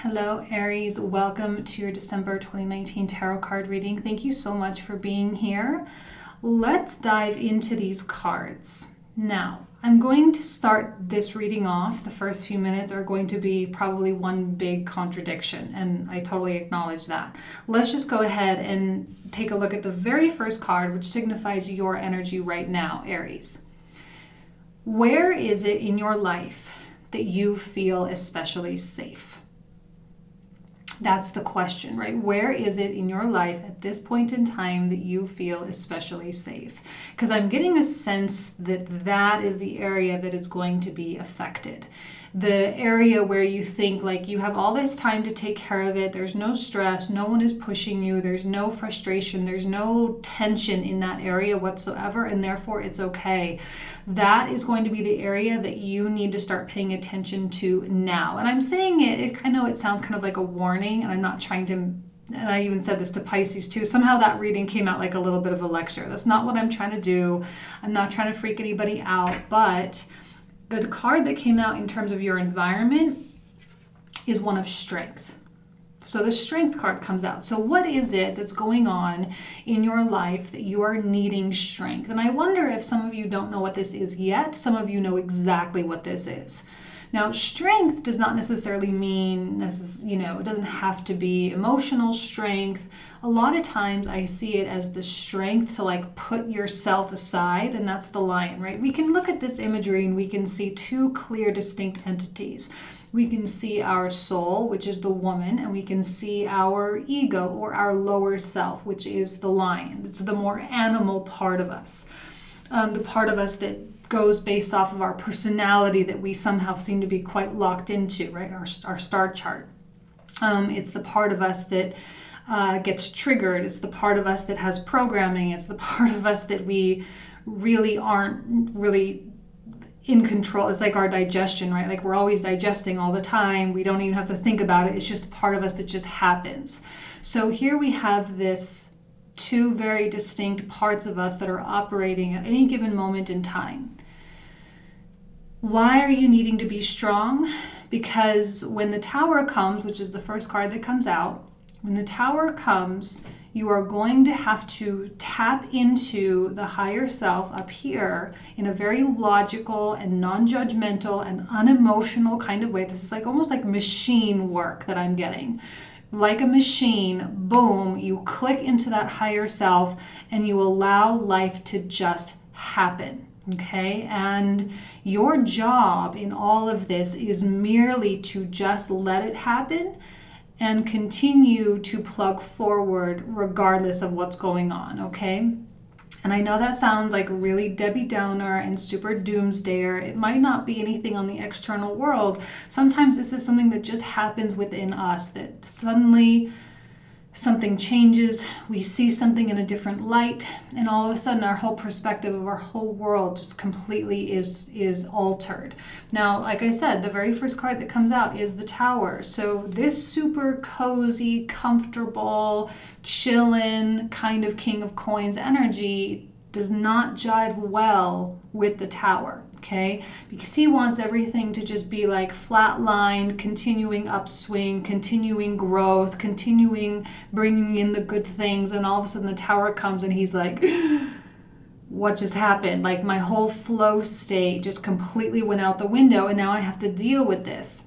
Hello, Aries. Welcome to your December 2019 tarot card reading. Thank you so much for being here. Let's dive into these cards. Now, I'm going to start this reading off. The first few minutes are going to be probably one big contradiction, and I totally acknowledge that. Let's just go ahead and take a look at the very first card, which signifies your energy right now, Aries. Where is it in your life that you feel especially safe? That's the question, right? Where is it in your life at this point in time that you feel especially safe? Because I'm getting a sense that that is the area that is going to be affected. The area where you think like you have all this time to take care of it, there's no stress, no one is pushing you, there's no frustration, there's no tension in that area whatsoever, and therefore it's okay. That is going to be the area that you need to start paying attention to now. And I'm saying I know it sounds kind of like a warning, and I'm not trying to, and I even said this to Pisces too, somehow that reading came out like a little bit of a lecture. That's not what I'm trying to do. I'm not trying to freak anybody out, but the card that came out in terms of your environment is one of strength. So the strength card comes out. So what is it that's going on in your life that you are needing strength? And I wonder if some of you don't know what this is yet. Some of you know exactly what this is. Now, strength does not necessarily mean, it doesn't have to be emotional strength. A lot of times I see it as the strength to like put yourself aside, and that's the lion, right? We can look at this imagery and we can see two clear, distinct entities. We can see our soul, which is the woman, and we can see our ego or our lower self, which is the lion. It's the more animal part of us, the part of us that goes based off of our personality that we somehow seem to be quite locked into, right? Our star chart. It's the part of us that gets triggered. It's the part of us that has programming. It's the part of us that we really aren't really in control. It's like our digestion, right? Like we're always digesting all the time. We don't even have to think about it. It's just part of us that just happens. So here we have this two very distinct parts of us that are operating at any given moment in time. Why are you needing to be strong? Because when the Tower comes, which is the first card that comes out, when the Tower comes, you are going to have to tap into the higher self up here in a very logical and non-judgmental and unemotional kind of way. This is like almost like machine work that I'm getting. Like a machine, boom, you click into that higher self and you allow life to just happen. Okay, and your job in all of this is merely to just let it happen and continue to plug forward regardless of what's going on, okay? And I know that sounds like really Debbie Downer and super doomsdayer. It might not be anything on the external world. Sometimes this is something that just happens within us, that suddenly something changes, we see something in a different light, and all of a sudden our whole perspective of our whole world just completely is altered. Now, like I said, the very first card that comes out is the Tower. So this super cozy, comfortable, chillin' kind of King of Coins energy does not jive well with the Tower. Okay, because he wants everything to just be like flatline, continuing upswing, continuing growth, continuing bringing in the good things, and all of a sudden the Tower comes and he's like, what just happened? Like my whole flow state just completely went out the window, and now I have to deal with this.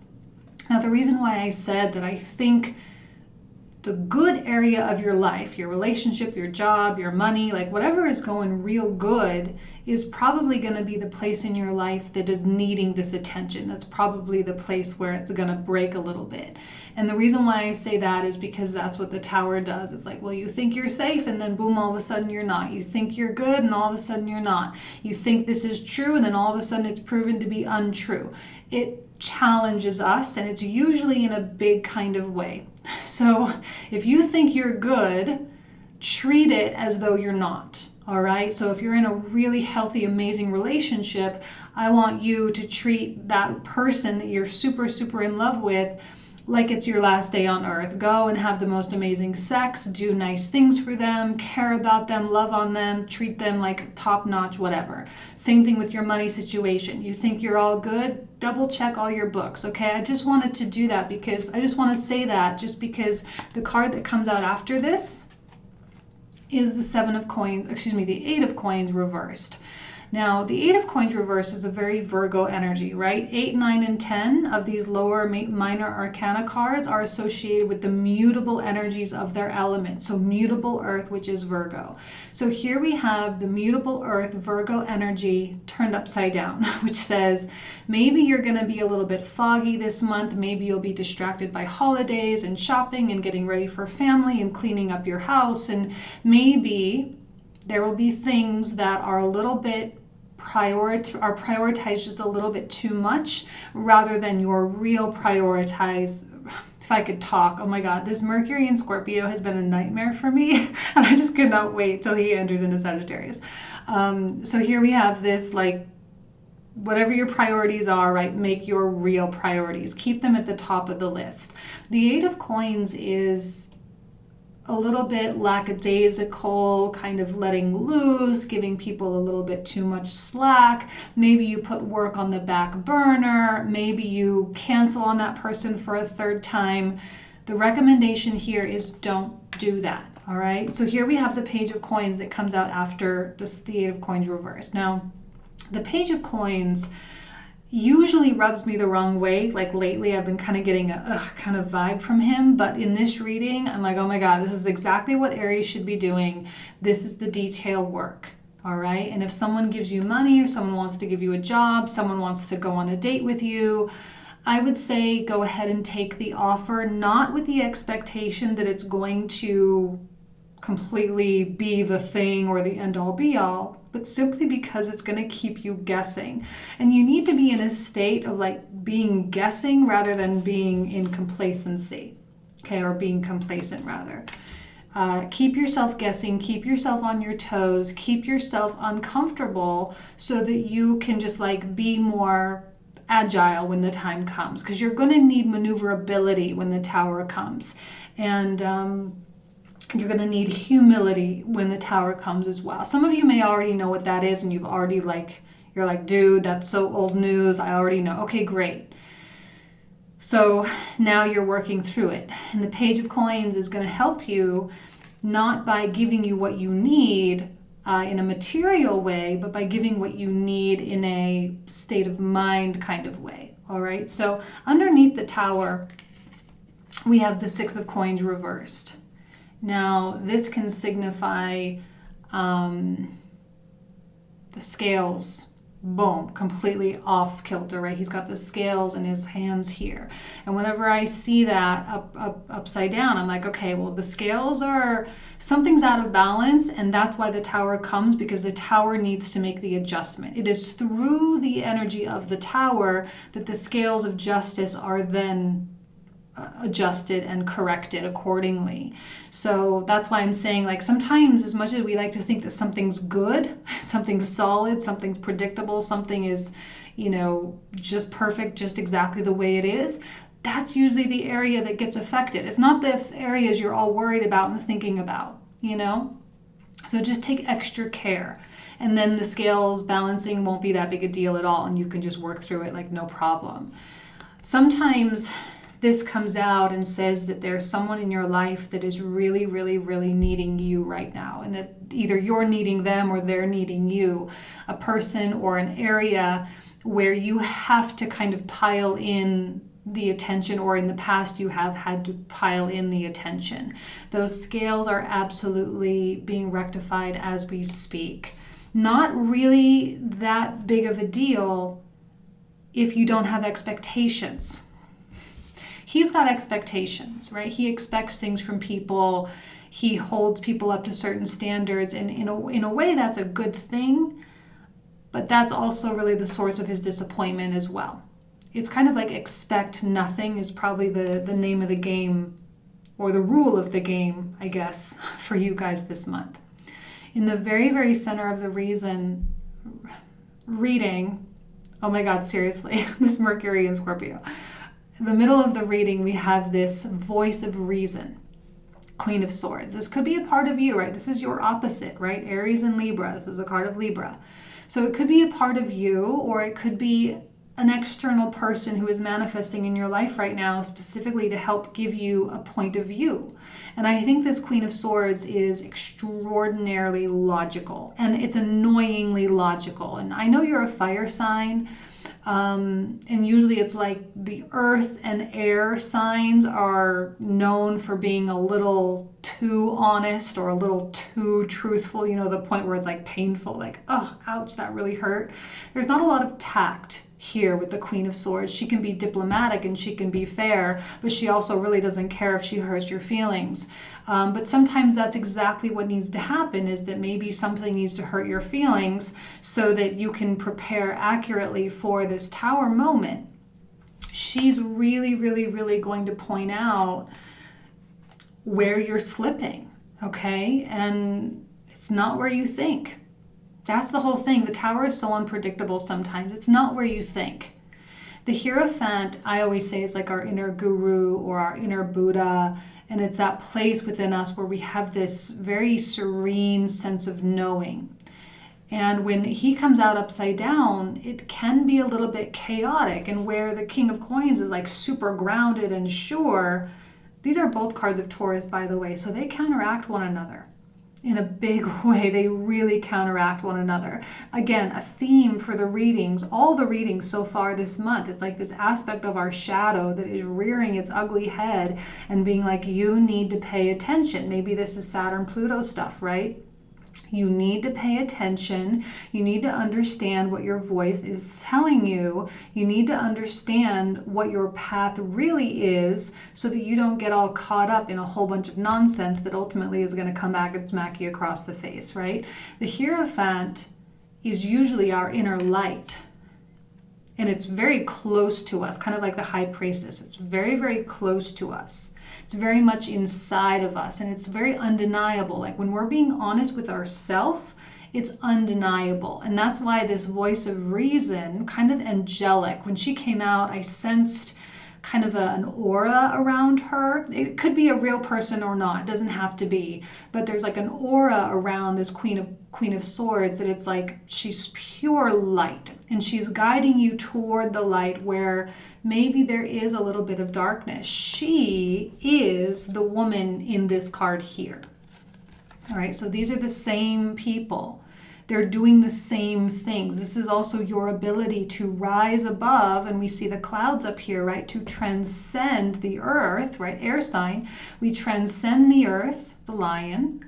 Now, the reason why I said that I think the good area of your life, your relationship, your job, your money, like whatever is going real good is probably going to be the place in your life that is needing this attention. That's probably the place where it's going to break a little bit. And the reason why I say that is because that's what the Tower does. It's like, well, you think you're safe and then boom, all of a sudden you're not. You think you're good and all of a sudden you're not. You think this is true and then all of a sudden it's proven to be untrue. It challenges us, and it's usually in a big kind of way. So if you think you're good, treat it as though you're not. All right. So if you're in a really healthy, amazing relationship, I want you to treat that person that you're super, super in love with like it's your last day on earth. Go and have the most amazing sex, do nice things for them, care about them, love on them, treat them like top notch, whatever. Same thing with your money situation. You think you're all good? Double check all your books, okay? I just wanted to do that because I just want to say that just because the card that comes out after this is the the Eight of Coins reversed. Now, the Eight of Coins reverse is a very Virgo energy, right? 8, 9, and 10 of these lower minor arcana cards are associated with the mutable energies of their element. So mutable earth, which is Virgo. So here we have the mutable earth, Virgo energy turned upside down, which says maybe you're going to be a little bit foggy this month. Maybe you'll be distracted by holidays and shopping and getting ready for family and cleaning up your house. And maybe there will be things that are a little bit prioritized just a little bit too much rather than your real prioritize. If I could talk, oh my God, this Mercury in Scorpio has been a nightmare for me and I just could not wait till he enters into Sagittarius. So here we have this, like, whatever your priorities are, right, make your real priorities. Keep them at the top of the list. The Eight of Coins is a little bit lackadaisical, kind of letting loose, giving people a little bit too much slack. Maybe you put work on the back burner. Maybe you cancel on that person for a third time. The recommendation here is don't do that, all right? So here we have the Page of Coins that comes out after the Eight of Coins reverse. Now, the Page of Coins usually rubs me the wrong way. Like lately I've been kind of getting a kind of vibe from him, but in this reading I'm like, oh my God, this is exactly what Aries should be doing. This is the detail work, all right? And if someone gives you money or someone wants to give you a job, someone wants to go on a date with you, I would say go ahead and take the offer, not with the expectation that it's going to completely be the thing or the end all be all, but simply because it's going to keep you guessing. And you need to be in a state of like being guessing rather than being in complacency, okay, or being complacent rather. Keep yourself guessing, keep yourself on your toes, keep yourself uncomfortable so that you can just like be more agile when the time comes, because you're going to need maneuverability when the Tower comes. And you're going to need humility when the Tower comes as well. Some of you may already know what that is, and you've already you're like, dude, that's so old news. I already know. Okay, great. So now you're working through it. And the Page of Coins is going to help you not by giving you what you need in a material way, but by giving what you need in a state of mind kind of way. All right. So underneath the Tower, we have the Six of Coins reversed. Now, this can signify the scales, boom, completely off kilter, right? He's got the scales in his hands here. And whenever I see that upside down, I'm like, okay, well, the scales something's out of balance, and that's why the Tower comes, because the Tower needs to make the adjustment. It is through the energy of the Tower that the scales of justice are then adjusted and corrected accordingly. So that's why I'm saying, like, sometimes as much as we like to think that something's good, something's solid, something's predictable, something is, just perfect, just exactly the way it is, that's usually the area that gets affected. It's not the areas you're all worried about and thinking about, So just take extra care. And then the scales balancing won't be that big a deal at all, and you can just work through it like no problem. Sometimes this comes out and says that there's someone in your life that is really, really, really needing you right now, and that either you're needing them or they're needing you, a person or an area where you have to kind of pile in the attention, or in the past you have had to pile in the attention. Those scales are absolutely being rectified as we speak. Not really that big of a deal if you don't have expectations. He's got expectations, right? He expects things from people. He holds people up to certain standards. And in a way, that's a good thing. But that's also really the source of his disappointment as well. It's kind of like expect nothing is probably the name of the game, or the rule of the game, I guess, for you guys this month. In the very, very center of the reading, oh my God, seriously, this Mercury in Scorpio. in the middle of the reading, we have this voice of reason, Queen of Swords. This could be a part of you, right? This is your opposite, right? Aries and Libra. This is a card of Libra. So it could be a part of you, or it could be an external person who is manifesting in your life right now, specifically to help give you a point of view. And I think this Queen of Swords is extraordinarily logical, and it's annoyingly logical. And I know you're a fire sign, and usually it's like the earth and air signs are known for being a little too honest or a little too truthful, you know, the point where it's like painful, like, oh, ouch, that really hurt. There's not a lot of tact here with the Queen of Swords. She can be diplomatic and she can be fair, but she also really doesn't care if she hurts your feelings. But sometimes that's exactly what needs to happen, is that maybe something needs to hurt your feelings so that you can prepare accurately for this Tower moment. She's really, really, really going to point out where you're slipping, okay? And it's not where you think. That's the whole thing. The Tower is so unpredictable sometimes. It's not where you think. The Hierophant, I always say, is like our inner guru or our inner Buddha. And it's that place within us where we have this very serene sense of knowing. And when he comes out upside down, it can be a little bit chaotic. And where the King of Coins is like super grounded and sure, these are both cards of Taurus, by the way, so they counteract one another. In a big way, they really counteract one another. Again, a theme for the readings, all the readings so far this month, it's like this aspect of our shadow that is rearing its ugly head and being like, you need to pay attention. Maybe this is Saturn-Pluto stuff, right? You need to pay attention. You need to understand what your voice is telling you. You need to understand what your path really is so that you don't get all caught up in a whole bunch of nonsense that ultimately is going to come back and smack you across the face, right? The Hierophant is usually our inner light. And it's very close to us, kind of like the High Priestess. It's very, very close to us. It's very much inside of us, and it's very undeniable. Like when we're being honest with ourselves, it's undeniable. And that's why this voice of reason, kind of angelic, when she came out, I sensed kind of an aura around her. It could be a real person or not, it doesn't have to be, but there's like an aura around this Queen of Swords that it's like she's pure light, and she's guiding you toward the light where maybe there is a little bit of darkness. She is the woman in this card here. All right, so these are the same people. They're doing the same things. This is also your ability to rise above, and we see the clouds up here, right? To transcend the earth, right? Air sign. We transcend the earth, the lion,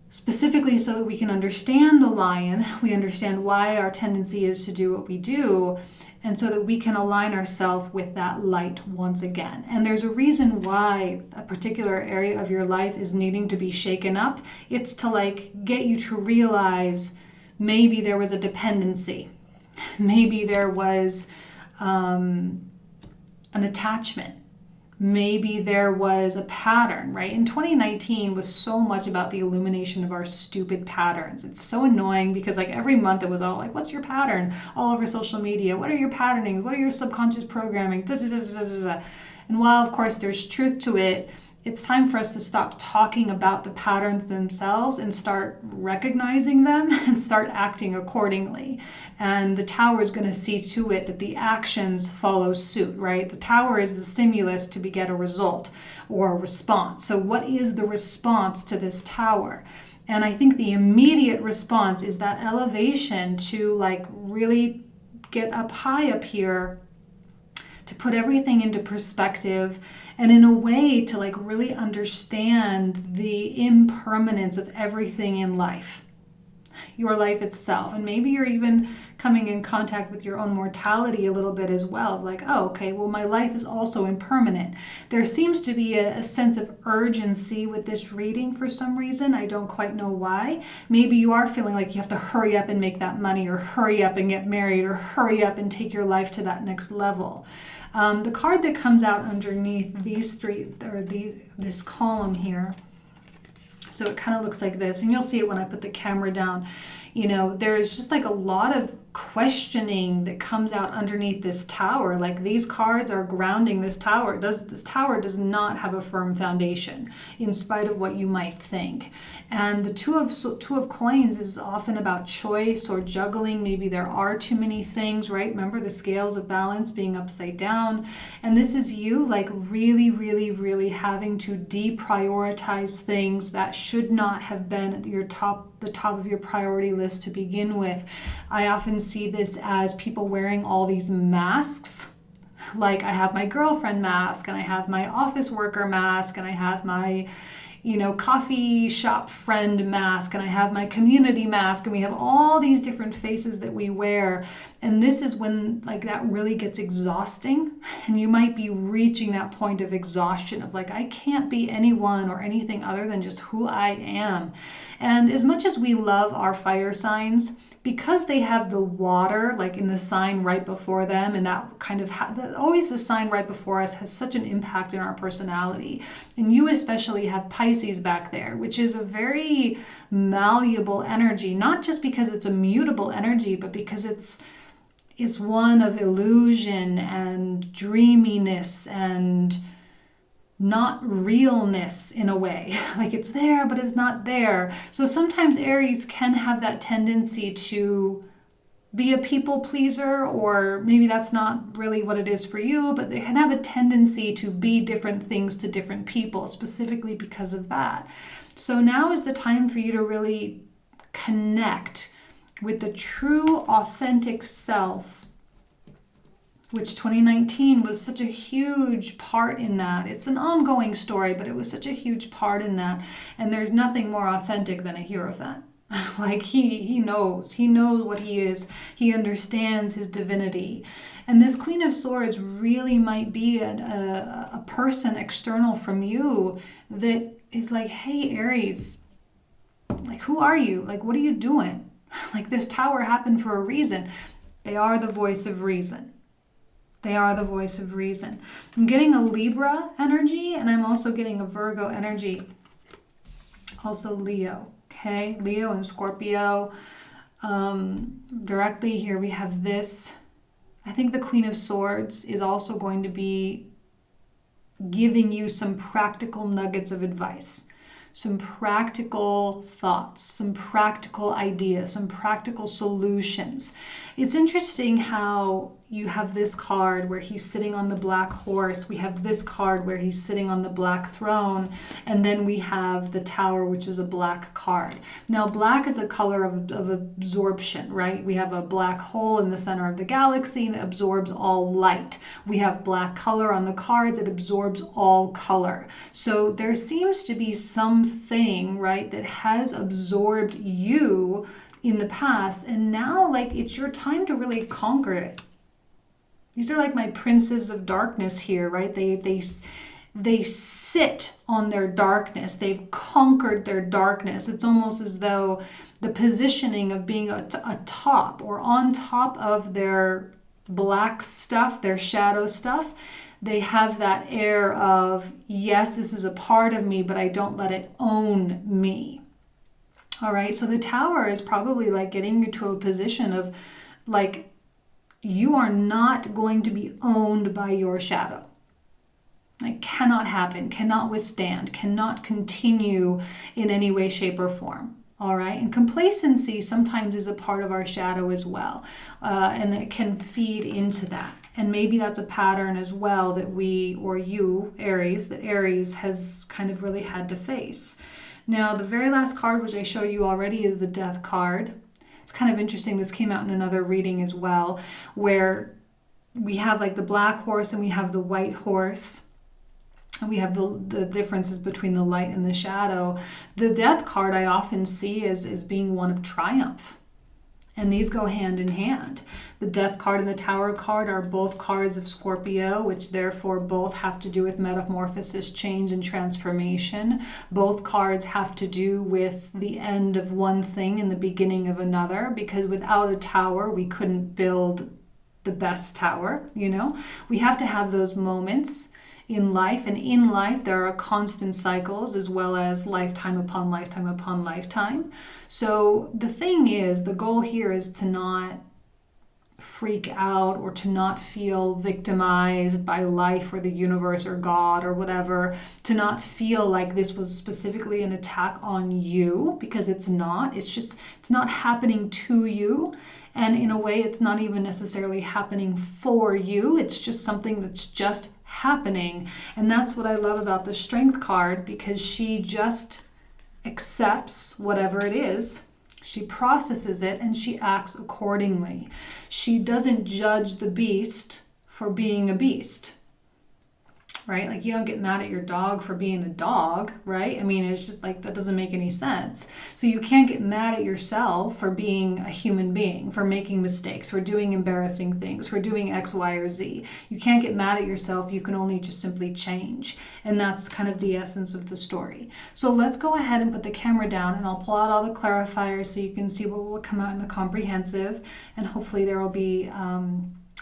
specifically so that we can understand the lion. We understand why our tendency is to do what we do, and so that we can align ourselves with that light once again. And there's a reason why a particular area of your life is needing to be shaken up. It's to like get you to realize maybe there was a dependency. Maybe there was an attachment. Maybe there was a pattern, right? In 2019 was so much about the illumination of our stupid patterns. It's so annoying because like every month it was all like, what's your pattern? All over social media. What are your patternings? What are your subconscious programming? Da, da, da, da, da, da. And while of course there's truth to it, it's time for us to stop talking about the patterns themselves and start recognizing them and start acting accordingly. And the Tower is going to see to it that the actions follow suit, right? The Tower is the stimulus to get a result or a response. So what is the response to this Tower? And I think the immediate response is that elevation to like really get up high up here, to put everything into perspective, and in a way to like really understand the impermanence of everything in life, your life itself. And maybe you're even coming in contact with your own mortality a little bit as well. Like, oh, okay, well, my life is also impermanent. There seems to be a sense of urgency with this reading for some reason. I don't quite know why. Maybe you are feeling like you have to hurry up and make that money, or hurry up and get married, or hurry up and take your life to that next level. The card that comes out underneath these three, or this column here, so it kind of looks like this, and you'll see it when I put the camera down. You know, there's just like a lot of questioning that comes out underneath this tower. Like these cards are grounding this tower. This tower does not have a firm foundation in spite of what you might think. And the two of coins is often about choice or juggling. Maybe there are too many things, right? Remember the scales of balance being upside down. And this is you like really, really, really having to deprioritize things that should not have been at the top of your priority list to begin with. I often see this as people wearing all these masks. Like I have my girlfriend mask, and I have my office worker mask, and I have my coffee shop friend mask, and I have my community mask, and we have all these different faces that we wear. And this is when like that really gets exhausting, and you might be reaching that point of exhaustion of like, I can't be anyone or anything other than just who I am. And as much as we love our fire signs, because they have the water like in the sign right before them, and that kind of always the sign right before us has such an impact in our personality. And you especially have Pisces back there, which is a very malleable energy, not just because it's a mutable energy, but because it's one of illusion and dreaminess and not realness in a way. Like it's there, but it's not there. So sometimes Aries can have that tendency to be a people pleaser, or maybe that's not really what it is for you, but they can have a tendency to be different things to different people, specifically because of that. So now is the time for you to really connect with the true, authentic self, which 2019 was such a huge part in that. It's an ongoing story, but it was such a huge part in that. And there's nothing more authentic than a Hierophant. Like he knows what he is. He understands his divinity. And this Queen of Swords really might be a person external from you that is like, hey, Aries, like, who are you? Like, what are you doing? Like, this tower happened for a reason. They are the voice of reason. They are the voice of reason. I'm getting a Libra energy, and I'm also getting a Virgo energy. Also Leo, okay? Leo and Scorpio. Directly here we have this. I think the Queen of Swords is also going to be giving you some practical nuggets of advice, some practical thoughts, some practical ideas, some practical solutions. It's interesting how you have this card where he's sitting on the black horse. We have this card where he's sitting on the black throne. And then we have the tower, which is a black card. Now, black is a color of absorption, right? We have a black hole in the center of the galaxy, and it absorbs all light. We have black color on the cards. It absorbs all color. So there seems to be something, right, that has absorbed you in the past. And now, like, it's your time to really conquer it. These are like my princes of darkness here, right? They sit on their darkness. They've conquered their darkness. It's almost as though the positioning of being a top or on top of their black stuff, their shadow stuff, they have that air of, yes, this is a part of me, but I don't let it own me. All right, so the tower is probably like getting you to a position of like, you are not going to be owned by your shadow. It cannot happen, cannot withstand, cannot continue in any way, shape, or form. All right, and complacency sometimes is a part of our shadow as well, and it can feed into that. And maybe that's a pattern as well that we, or you, Aries, that Aries has kind of really had to face. Now, the very last card, which I show you already, is the Death card. It's kind of interesting. This came out in another reading as well, where we have like the black horse and we have the white horse. And we have the differences between the light and the shadow. The Death card I often see as being one of triumph. And these go hand in hand. The Death card and the Tower card are both cards of Scorpio, which therefore both have to do with metamorphosis, change, and transformation. Both cards have to do with the end of one thing and the beginning of another, because without a tower, we couldn't build the best tower, you know? We have to have those moments in life, and in life there are constant cycles as well as lifetime upon lifetime upon lifetime. So the thing is, the goal here is to not freak out or to not feel victimized by life or the universe or God or whatever, to not feel like this was specifically an attack on you, because it's not. It's not happening to you. And in a way, it's not even necessarily happening for you. It's just something that's just happening. And that's what I love about the Strength card, because she just accepts whatever it is. She processes it and she acts accordingly. She doesn't judge the beast for being a beast, right? Like, you don't get mad at your dog for being a dog, right? I mean, it's just like, that doesn't make any sense. So you can't get mad at yourself for being a human being, for making mistakes, for doing embarrassing things, for doing X, Y, or Z. You can't get mad at yourself. You can only just simply change. And that's kind of the essence of the story. So let's go ahead and put the camera down, and I'll pull out all the clarifiers so you can see what will come out in the comprehensive. And hopefully there will be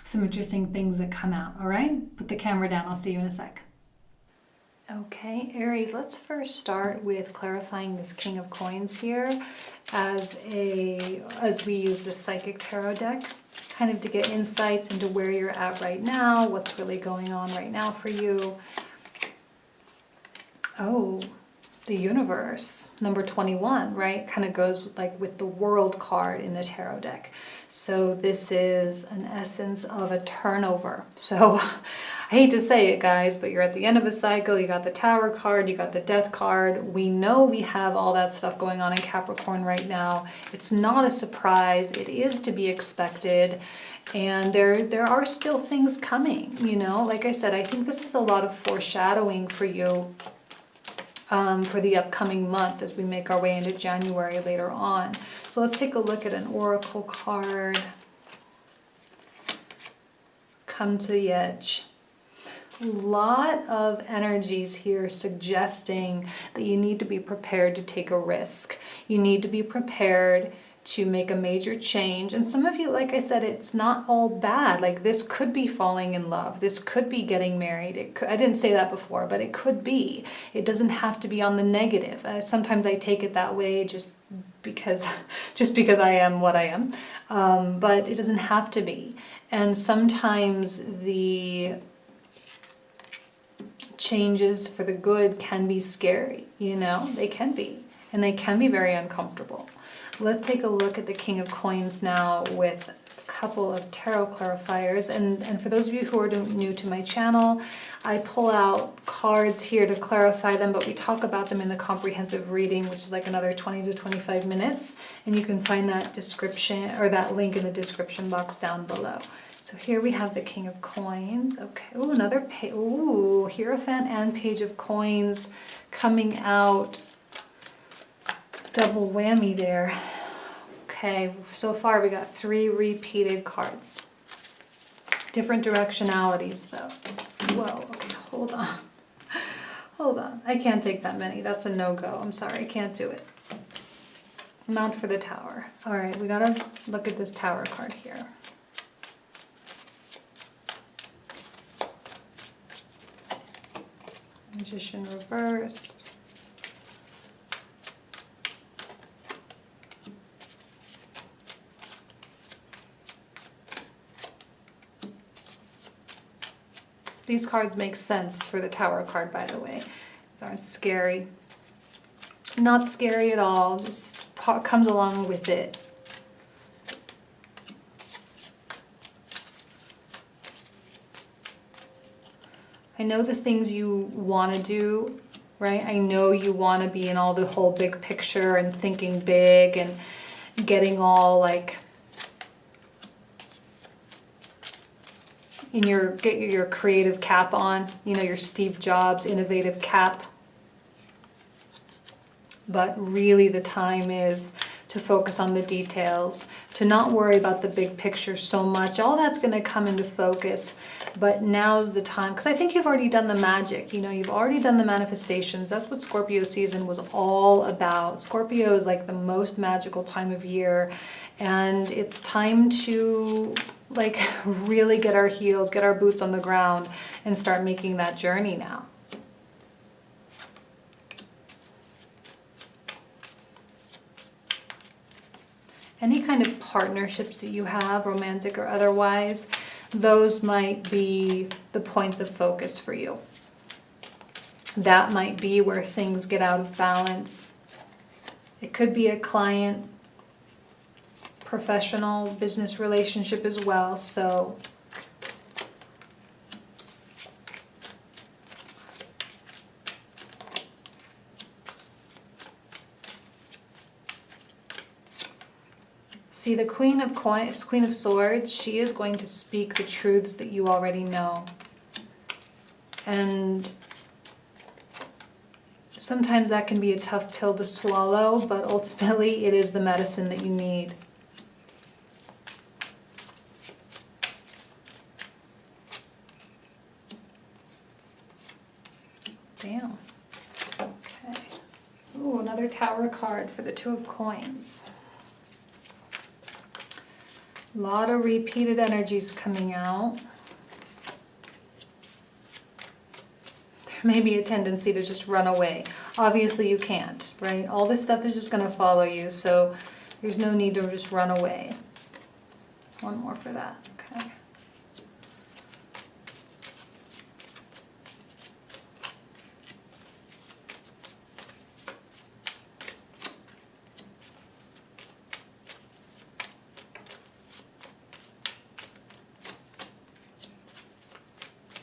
some interesting things that come out. All right, put the camera down. I'll see you in a sec. Okay, Aries, let's first start with clarifying this King of Coins here as we use the Psychic Tarot deck, kind of to get insights into where you're at right now, what's really going on right now for you. Oh, the universe, number 21, right? Kind of goes with the World card in the tarot deck. So this is an essence of a turnover. So I hate to say it, guys, but you're at the end of a cycle. You got the Tower card, you got the Death card. We know we have all that stuff going on in Capricorn right now. It's not a surprise. It is to be expected. And there are still things coming, you know? Like I said, I think this is a lot of foreshadowing for you for the upcoming month as we make our way into January later on. So let's take a look at an oracle card. Come to the edge. A lot of energies here suggesting that you need to be prepared to take a risk. You need to be prepared to make a major change. And some of you, like I said, it's not all bad. Like, this could be falling in love. This could be getting married. I didn't say that before, but it could be. It doesn't have to be on the negative. Sometimes I take it that way just because I am what I am. But it doesn't have to be. And sometimes the changes for the good can be scary, you know? They can be. And they can be very uncomfortable. Let's take a look at the King of Coins now with a couple of tarot clarifiers. And for those of you who are new to my channel, I pull out cards here to clarify them, but we talk about them in the comprehensive reading, which is like another 20 to 25 minutes. And you can find that description or that link in the description box down below. So here we have the King of Coins. Okay, ooh, another page. Ooh, Hierophant and Page of Coins coming out. Double whammy there. Okay, so far we got 3 repeated cards. Different directionalities though. Whoa, okay, hold on. Hold on, I can't take that many. That's a no-go. I'm sorry, I can't do it. Not for the Tower. All right, we gotta look at this Tower card here. Magician reversed. These cards make sense for the Tower card, by the way. These aren't scary. Not scary at all, just comes along with it. I know the things you want to do, right? I know you want to be in all the whole big picture and thinking big and getting all like get your creative cap on, you know, your Steve Jobs innovative cap. But really the time is to focus on the details, to not worry about the big picture so much. All that's going to come into focus, but now's the time, because I think you've already done the magic, you know, you've already done the manifestations. That's what Scorpio season was all about. Scorpio is like the most magical time of year, and it's time to like really get our heels, get our boots on the ground and start making that journey now. Any kind of partnerships that you have, romantic or otherwise, those might be the points of focus for you. That might be where things get out of balance. It could be a client, professional, business relationship as well. So see, the Queen of Coins, Queen of Swords, she is going to speak the truths that you already know. And sometimes that can be a tough pill to swallow, but ultimately it is the medicine that you need. Damn. Okay. Ooh, another Tower card for the Two of Coins. A lot of repeated energies coming out. There may be a tendency to just run away. Obviously you can't, right? All this stuff is just going to follow you, so there's no need to just run away. One more for that. Okay.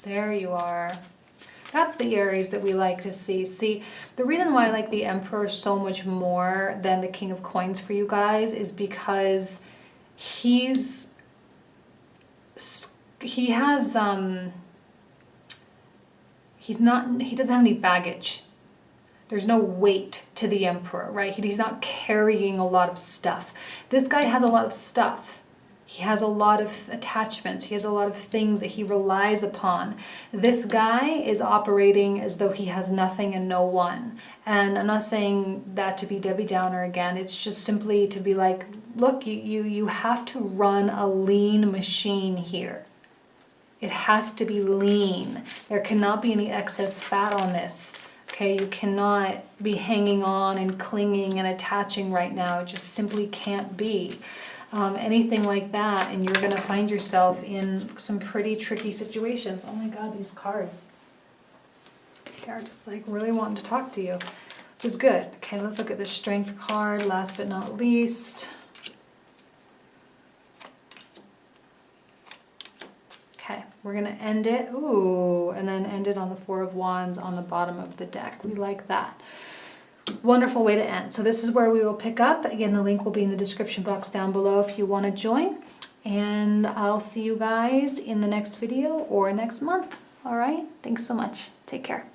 There you are. That's the Aries that we like to see. See, the reason why I like the Emperor so much more than the King of Coins for you guys is because he doesn't have any baggage. There's no weight to the Emperor, right? He's not carrying a lot of stuff. This guy has a lot of stuff. He has a lot of attachments. He has a lot of things that he relies upon. This guy is operating as though he has nothing and no one. And I'm not saying that to be Debbie Downer again. It's just simply to be like, look, you have to run a lean machine here. It has to be lean. There cannot be any excess fat on this. Okay, you cannot be hanging on and clinging and attaching right now. It just simply can't be. Anything like that, and you're going to find yourself in some pretty tricky situations. Oh my God, these cards. They are just like really wanting to talk to you, which is good. Okay, let's look at the Strength card, last but not least. Okay, we're going to end it. Ooh, and then end it on the Four of Wands on the bottom of the deck. We like that. Wonderful way to end. So this is where we will pick up. Again, the link will be in the description box down below if you want to join. And I'll see you guys in the next video or next month. All right. Thanks so much. Take care.